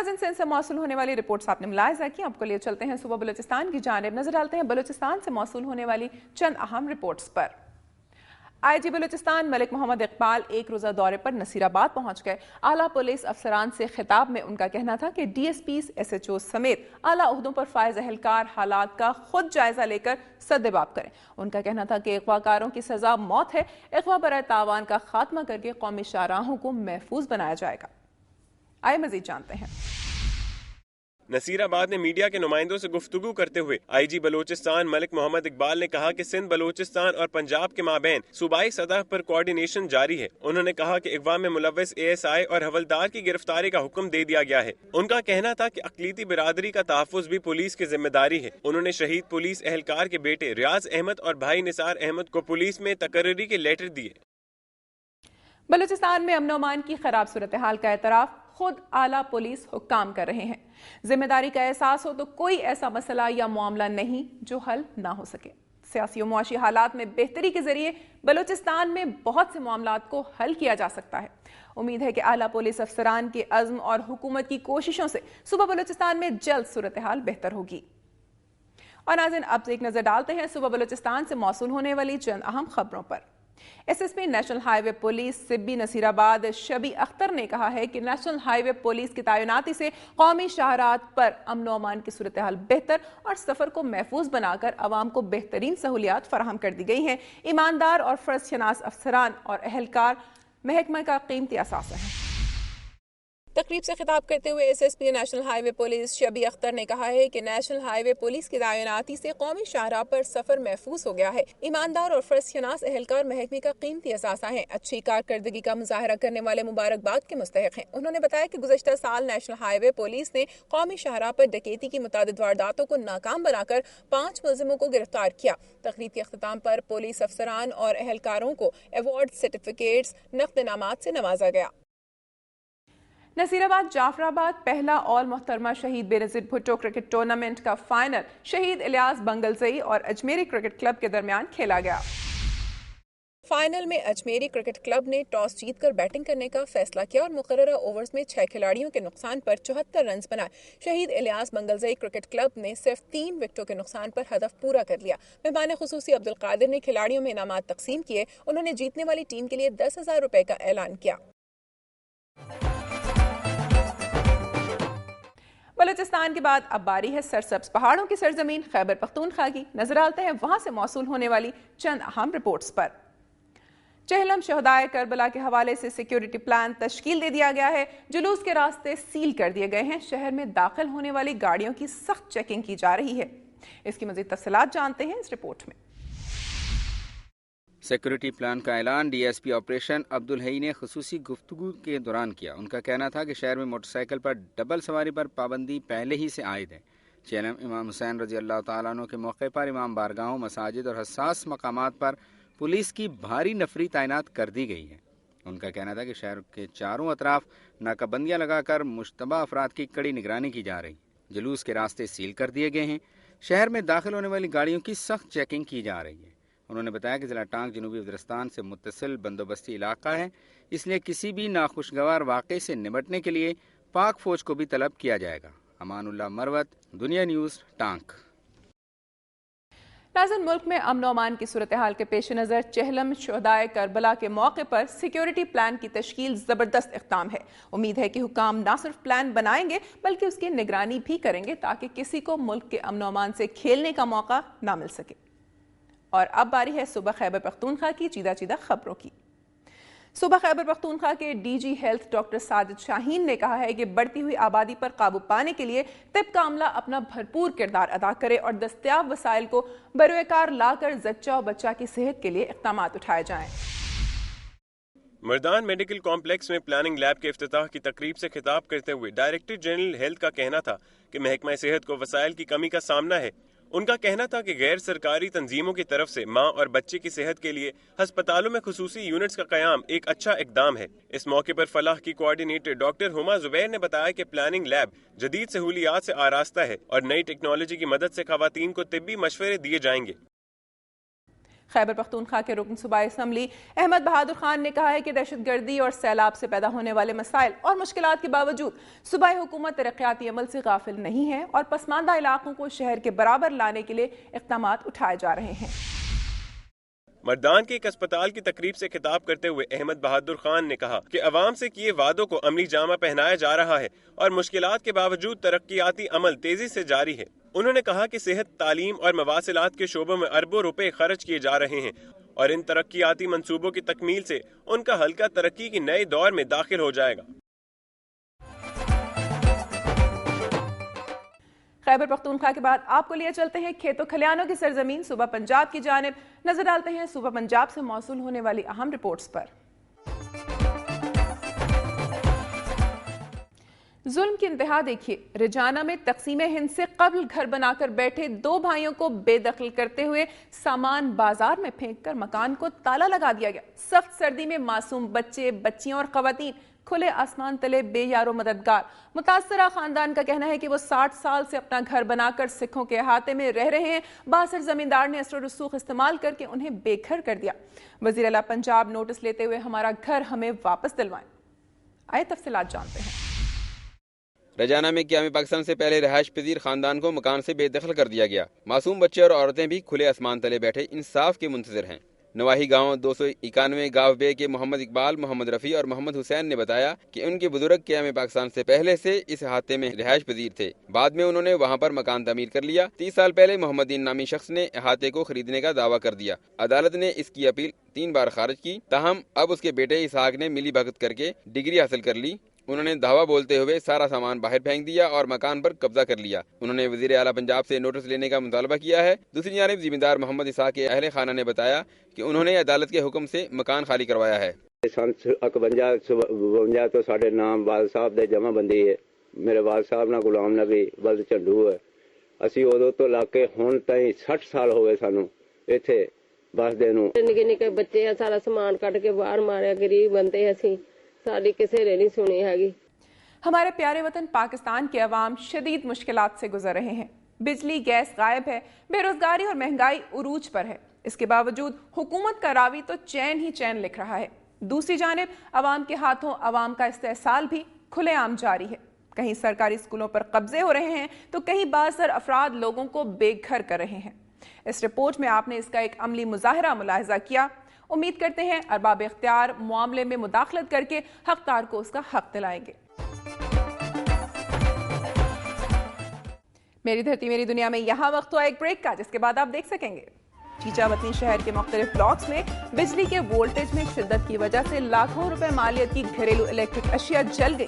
नाज़रीन, सिंध से मौसूल होने वाली रिपोर्ट्स आपने मुलाहिजा की। आपको लिए चलते हैं सुबह बलूचिस्तान की जानिब, नजर डालते हैं बलूचिस्तान से मौसूल होने वाली चंद अहम रिपोर्ट्स पर। IG बलूचिस्तान मलिक मोहम्मद इकबाल एक रोज़ा दौरे पर नसीराबाद पहुंच गए। आला पुलिस अफसरान से खिताब में उनका कहना था कि DSPs, SHO समेत आला ओहदों पर फायज अहलकार हालात का खुद जायजा लेकर सद्देबाब करें। उनका कहना था कि अगवाकारों की सजा मौत है। अगवा बराए तावान का खात्मा करके कौमी शाहराहों को महफूज बनाया जाएगा। आइए मजीद जानते हैं। नसीराबाद में मीडिया के नुमाइंदों से गुफ्तगू करते हुए IG बलूचिस्तान मलिक मोहम्मद इकबाल ने कहा कि सिंध, बलूचिस्तान और पंजाब के माबैन सूबाई सतह पर कोऑर्डिनेशन जारी है। उन्होंने कहा कि अगवा में मुलव्वस ASI और हवलदार की गिरफ्तारी का हुक्म दे दिया गया है। उनका कहना था कि अकलीती बिरादरी का तहफ़्फ़ुज़ भी पुलिस की जिम्मेदारी है। उन्होंने शहीद पुलिस एहलकार के बेटे रियाज अहमद और भाई निसार अहमद को पुलिस में तकर्री के लेटर दिए। बलूचिस्तान में अमन अमान की खराब सूरत हाल का एतराफ खुद आला पुलिस हुक्काम कर रहे हैं। जिम्मेदारी का एहसास हो तो कोई ऐसा मसला या मामला नहीं जो हल ना हो सके। सियासी और मुआशी हालात में बेहतरी के जरिए बलूचिस्तान में बहुत से मामलात को हल किया जा सकता है। उम्मीद है कि आला पुलिस अफसरान के अज़्म और हुकूमत की कोशिशों से सुबह बलूचिस्तान में जल्द सूरत हाल बेहतर होगी। और नाज़रीन, अब एक नजर डालते हैं सुबह बलूचिस्तान से मौसूल होने वाली चंद अहम खबरों पर। SSP national highway police Sibi Naseerabad Shabi Akhtar ने कहा है कि नेशनल हाईवे पुलिस की तैनाती से कौमी शाहरात पर अमन व अमान की सूरत हाल बेहतर और सफर को महफूज बनाकर अवाम को बेहतरीन सहूलियात फराहम कर दी गई हैं। ईमानदार और फर्ज शनास अफसरान और अहलकार महकमा का कीमती असासा है। तकरीब से खिताब करते हुए SSP national highway police शबी Akhtar ने कहा है कि नेशनल हाईवे पुलिस की तैनाती से कौमी शाहराह पर सफर महफूज हो गया है। ईमानदार और फर्ज शनास एहलकार महकमे का कीमती असासा है। अच्छी कारकर्दगी का मुजाहरा करने वाले मुबारकबाद के मुस्तहिक हैं। उन्होंने बताया कि गुज़श्ता साल नेशनल हाईवे पुलिस ने कौमी शाहराह पर डकैती की मुतादिद वारदातों को नाकाम बनाकर 5 मुलजिमों को गिरफ्तार किया। तकरीब के अख्ताम पर पुलिस अफसरान और एहलकारों को अवार्ड, सर्टिफिकेट्स, नक़द इनामात से नवाजा गया। नसीराबाद जाफराबाद पहला ऑल मोहतरमा शहीद बेनज़ीर भुट्टो क्रिकेट टूर्नामेंट का फाइनल शहीद इलियास बंगलज़ई और अजमेरी क्रिकेट क्लब के दरमियान खेला गया। फाइनल में अजमेरी क्रिकेट क्लब ने टॉस जीतकर बैटिंग करने का फैसला किया और मुकर्ररा ओवर्स में 6 खिलाड़ियों के नुकसान पर 74 रन बनाए। शहीद इलियास बंगलज़ई क्रिकेट क्लब ने सिर्फ 3 विकेटों के नुकसान पर हदफ पूरा कर लिया। मेहमान खुसूसी अब्दुल कादिर ने खिलाड़ियों में इनामात तकसीम किए। उन्होंने जीतने वाली टीम के लिए 10,000 रुपए का ऐलान किया। बलूचिस्तान के बाद अब बारी है सरसब्ज पहाड़ों की सरजमीन खैबर पख्तूनख्वा की। नजर डालते हैं वहां से मौसूल होने वाली चंद अहम रिपोर्ट्स पर। चहलम शहदाए करबला के हवाले से सिक्योरिटी प्लान तश्कील दे दिया गया है। जुलूस के रास्ते सील कर दिए गए हैं। शहर में दाखिल होने वाली गाड़ियों की सख्त चेकिंग की जा रही है। इसकी मजीद तफसीलात जानते हैं इस रिपोर्ट में। सिक्योरिटी प्लान का ऐलान DSP ऑपरेशन अब्दुल हई ने खुसूसी गुफ्तगू के दौरान किया। उनका कहना था कि शहर में मोटरसाइकिल पर डबल सवारी पर पाबंदी पहले ही से आयद है। चेलम इमाम हुसैन रजी अल्लाह तआला अन्हु के मौके पर इमाम बारगाहों, मसाजिद और हसास मकामात पर पुलिस की भारी नफरी तैनात कर दी गई है। उनका कहना था कि शहर के चारों अतराफ नाकाबंदियाँ लगाकर मुश्तबा अफराद की कड़ी निगरानी की जा रही। जुलूस के रास्ते सील कर दिए गए हैं। शहर में दाखिल होने वाली गाड़ियों की सख्त चेकिंग की जा रही है। उन्होंने बताया कि ज़िला टांग जनूबी वज़ीरिस्तान से मुत्तसिल बंदोबस्ती इलाका है, इसलिए किसी भी नाखुशगवार वाक़े से निपटने के लिए पाक फौज को भी तलब किया जाएगा। अमानुल्लाह मरवत, दुनिया न्यूज़, टांग। नाज़रीन, मुल्क में अमन व अमान की सूरत हाल के पेश नज़र चहलम शहदाए करबला के मौके पर सिक्योरिटी प्लान की तश्कील ज़बरदस्त इक़दाम है। उम्मीद है कि हुकाम न सिर्फ प्लान बनाएंगे बल्कि उसकी निगरानी भी करेंगे ताकि किसी को मुल्क के अमन व अमान से खेलने का मौका न मिल सके। और अब बारी है सुबह खैबर पख्तूनख्वा की चीदा चीदा खबरों की। सुबह खैबर पख्तूनख्वा के DG health doctor Sajid Shaheen ने कहा है कि बढ़ती हुई आबादी पर काबू पाने के लिए तिब का अमला अपना भरपूर किरदार अदा करे और दस्तयाब वसाइल को बरोकार लाकर जच्चा और बच्चा की सेहत के लिए इक़दामात उठाए जाएं। मर्दान मेडिकल कॉम्प्लेक्स में प्लानिंग लैब के इफ्तिताह की तकरीब से खिताब करते हुए डायरेक्टर जनरल हेल्थ का कहना था कि महकमा सेहत को वसाइल की कमी का सामना है। उनका कहना था कि गैर सरकारी तंजीमों की तरफ से माँ और बच्चे की सेहत के लिए हस्पतालों में खुसूसी यूनिट्स का कयाम एक अच्छा इकदाम है। इस मौके पर फलाह की कोऑर्डिनेटर डॉक्टर हुमा जुबैर ने बताया कि प्लानिंग लैब जदीद सहूलियात से आरास्ता है और नई टेक्नोलॉजी की मदद से खवातीन को तिब्बी मशवरे दिए जाएंगे। خیبر پختونخوا کے رکن صوبائی اسمبلی احمد بہادر خان نے کہا ہے کہ دہشت گردی اور سیلاب سے پیدا ہونے والے مسائل اور مشکلات کے باوجود صوبائی حکومت ترقیاتی عمل سے غافل نہیں ہے اور پسماندہ علاقوں کو شہر کے برابر لانے کے لیے اقدامات اٹھائے جا رہے ہیں۔ مردان کے ایک اسپتال کی تقریب سے خطاب کرتے ہوئے احمد بہادر خان نے کہا کہ عوام سے کیے وعدوں کو عملی جامہ پہنایا جا رہا ہے اور مشکلات کے باوجود ترقیاتی عمل تیزی سے جاری ہے۔ انہوں نے کہا کہ صحت، تعلیم اور مواصلات کے شعبوں میں اربوں روپے خرچ کیے جا رہے ہیں اور ان ترقیاتی منصوبوں کی تکمیل سے ان کا حلقہ ترقی کے نئے دور میں داخل ہو جائے گا۔ خیبر پختونخوا کے بعد آپ کو لیے چلتے ہیں کھیتوں کھلیانوں کی سرزمین صوبہ پنجاب کی جانب، نظر ڈالتے ہیں صوبہ پنجاب سے موصول ہونے والی اہم رپورٹس پر۔ ظلم کی انتہا دیکھیے، رجانہ میں تقسیم ہند سے قبل گھر بنا کر بیٹھے 2 بھائیوں کو بے دخل کرتے ہوئے سامان بازار میں پھینک کر مکان کو تالا لگا دیا گیا۔ سخت سردی میں معصوم بچے، بچیاں اور خواتین کھلے آسمان تلے بے یارو مددگار۔ متاثرہ خاندان کا کہنا ہے کہ وہ 60 سال سے اپنا گھر بنا کر سکھوں کے احاطے میں رہ رہے ہیں۔ باثر زمیندار نے اسر و رسوخ استعمال کر کے انہیں بے گھر کر دیا۔ وزیر اعلیٰ پنجاب نوٹس لیتے ہوئے ہمارا گھر ہمیں واپس دلوائیں۔ آئے تفصیلات جانتے ہیں۔ رجانہ میں قیام پاکستان سے پہلے رہائش پذیر خاندان کو مکان سے بے دخل کر دیا گیا۔ معصوم بچے اور عورتیں بھی کھلے آسمان تلے بیٹھے انصاف کے منتظر ہیں۔ نواحی گاؤں 291 گاو بے کے محمد اقبال، محمد رفیع اور محمد حسین نے بتایا کہ ان کے بزرگ قیام پاکستان سے پہلے سے اس احاطے میں رہائش پذیر تھے۔ بعد میں انہوں نے وہاں پر مکان تعمیر کر لیا۔ 30 سال پہلے محمد دین نامی شخص نے احاطے کو خریدنے کا دعویٰ کر دیا۔ عدالت نے اس کی اپیل 3 بار خارج کی، تاہم اب اس کے بیٹے اسحاق نے ملی بھگت کر کے ڈگری حاصل کر لی۔ انہوں نے دعویٰ بولتے ہوئے سارا سامان باہر پھینک دیا اور مکان پر قبضہ کر لیا۔ انہوں نے وزیر اعلیٰ پنجاب سے نوٹس لینے کا مطالبہ کیا ہے۔ دوسری جانب ذمہ دار محمد اسحاق کے اہل خانہ نے بتایا کہ انہوں نے عدالت کے حکم سے مکان خالی کروایا ہے۔ سن 51 تو ساڈے نام والد صاحب دے جمع بندی ہے۔ میرے والد صاحب نا غلام نبی ولد چنڈو ہے۔ اسی ادو تو لا کے ہن تائیں 60 سال ہو گئے سانو ایتھے بسدے نوں۔ نکے نکے بچے ہیں، سارا سامان کٹ کے باہر ماریا، غریب بندے اسی، ساری کسی نے نہیں سنی ہے۔ ہمارے پیارے وطن پاکستان کے عوام شدید مشکلات سے گزر رہے ہیں۔ بجلی گیس غائب ہے، بے روزگاری اور مہنگائی عروج پر ہے۔ اس کے باوجود حکومت کا راوی تو چین ہی چین لکھ رہا ہے۔ دوسری جانب عوام کے ہاتھوں عوام کا استحصال بھی کھلے عام جاری ہے۔ کہیں سرکاری اسکولوں پر قبضے ہو رہے ہیں تو کہیں بااثر افراد لوگوں کو بے گھر کر رہے ہیں۔ اس رپورٹ میں آپ نے اس کا ایک عملی مظاہرہ ملاحظہ کیا۔ امید کرتے ہیں ارباب اختیار معاملے میں مداخلت کر کے حقدار کو اس کا حق دلائیں گے۔ میری دھرتی میری دنیا میں یہاں وقت ہوا ایک بریک کا، جس کے بعد آپ دیکھ سکیں گے چیچا وطنی شہر کے مختلف بلاکس میں بجلی کے وولٹیج میں شدت کی وجہ سے لاکھوں روپے مالیت کی گھریلو الیکٹرک اشیاء جل گئی۔